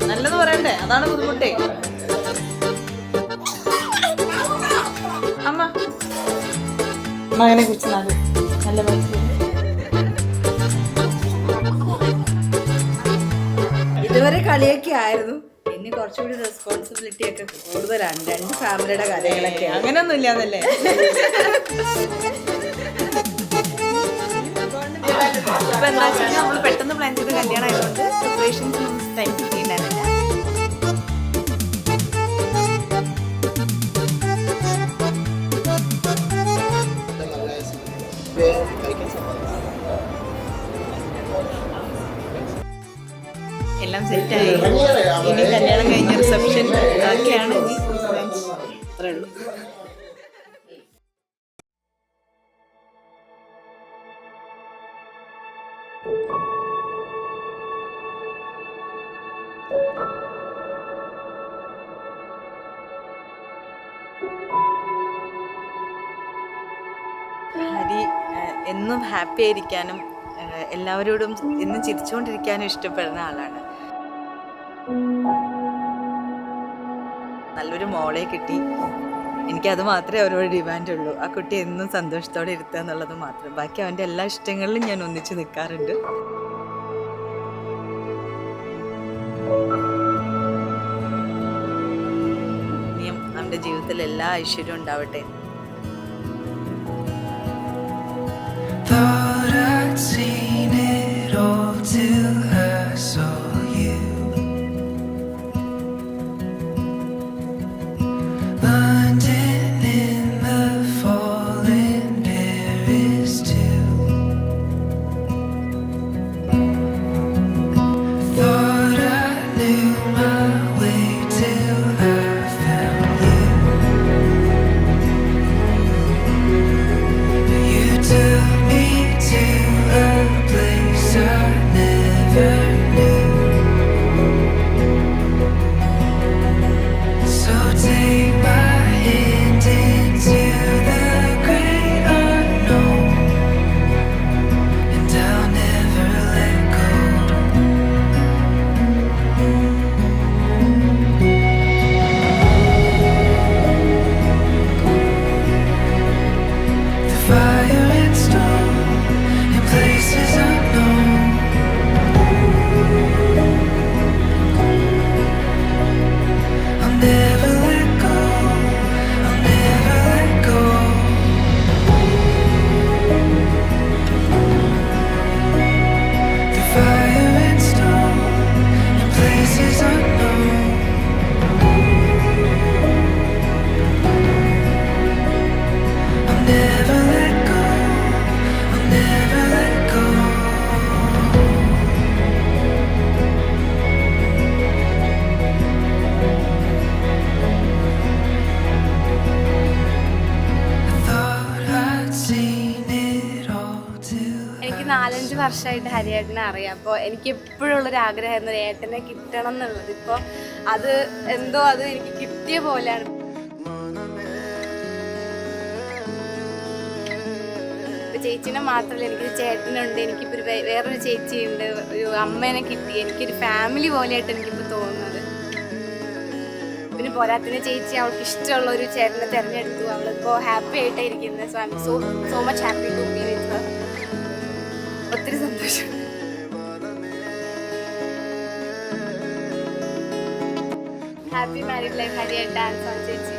നല്ലത് പറയണ്ടേ, അതാണ് ബുദ്ധിമുട്ടേ. അമ്മ മകനെ കുറിച്ച് നല്ല ഇതുവരെ കളിയൊക്കെ ആയിരുന്നു, ഇനി കുറച്ചുകൂടി റെസ്പോൺസിബിലിറ്റി ഒക്കെ കൂടുതലാണ്. രണ്ട് ഫാമിലിയുടെ കാര്യങ്ങളൊക്കെ. അങ്ങനെയൊന്നും ഇല്ലാന്നല്ലേ. ഇപ്പൊ എന്താ വെച്ചാൽ നമ്മൾ പെട്ടെന്ന് പ്ലാൻ ചെയ്ത കല്യാണം ആയതുകൊണ്ട് പ്രിപ്പറേഷൻസ് ടൈം കിട്ടിയിട്ടുണ്ടായിരുന്നില്ല. എല്ലാം സെറ്റായി. ഇനി കല്യാണം കഴിഞ്ഞ റിസപ്ഷൻ ഒക്കെയാണ് ഇനി. അത്രേ ഉള്ളൂ. ഹരി എന്നും ഹാപ്പി ആയിരിക്കാനും എല്ലാവരോടും എന്നും ചിരിച്ചുകൊണ്ടിരിക്കാനും ഇഷ്ടപ്പെടുന്ന ആളാണ്. നല്ലൊരു മോളെ കിട്ടി. എനിക്കത് മാത്രമേ അവരോട് ഡിമാൻഡുള്ളൂ. ആ കുട്ടി എന്നും സന്തോഷത്തോടെ ഇരുത്തുക എന്നുള്ളത് മാത്രം. ബാക്കി അവൻ്റെ എല്ലാ ഇഷ്ടങ്ങളിലും ഞാൻ ഒന്നിച്ച് നിൽക്കാറുണ്ട്. ഇനിയും അവൻ്റെ ജീവിതത്തിൽ എല്ലാ ഐശ്വര്യവും ഉണ്ടാവട്ടെ. എനിക്ക് 4-5 വർഷമായിട്ട് ഹരിയേട്ടനെ അറിയാം. അപ്പോൾ എനിക്ക് എപ്പോഴും ഉള്ളൊരു ആഗ്രഹമായിരുന്നു ഒരു ഏട്ടനെ കിട്ടണം എന്നുള്ളത്. ഇപ്പോൾ അത് എന്തോ അത് എനിക്ക് കിട്ടിയ പോലെയാണ്. ഇപ്പോൾ ചേച്ചീനെ മാത്രമല്ല, എനിക്കൊരു ചേട്ടനുണ്ട്, എനിക്കിപ്പോൾ വേറൊരു ചേച്ചിയുണ്ട്, ഒരു അമ്മേനെ കിട്ടി. എനിക്കൊരു ഫാമിലി പോലെയായിട്ട് എനിക്കിപ്പോൾ തോന്നുന്നത്. പിന്നെ പോരാത്തിന് ചേച്ചി അവൾക്ക് ഇഷ്ടമുള്ള ഒരു ചേട്ടനെ തിരഞ്ഞെടുത്തു. അവളിപ്പോൾ ഹാപ്പി ആയിട്ടാണ് ഇരിക്കുന്നത്. So I am so much happy to be with her. ഒത്തിരി സന്തോഷം. ഹാപ്പി മാരീഡ് ലൈഫ് ഹരിയേട്ട ആൻഡ് ചേച്ചി.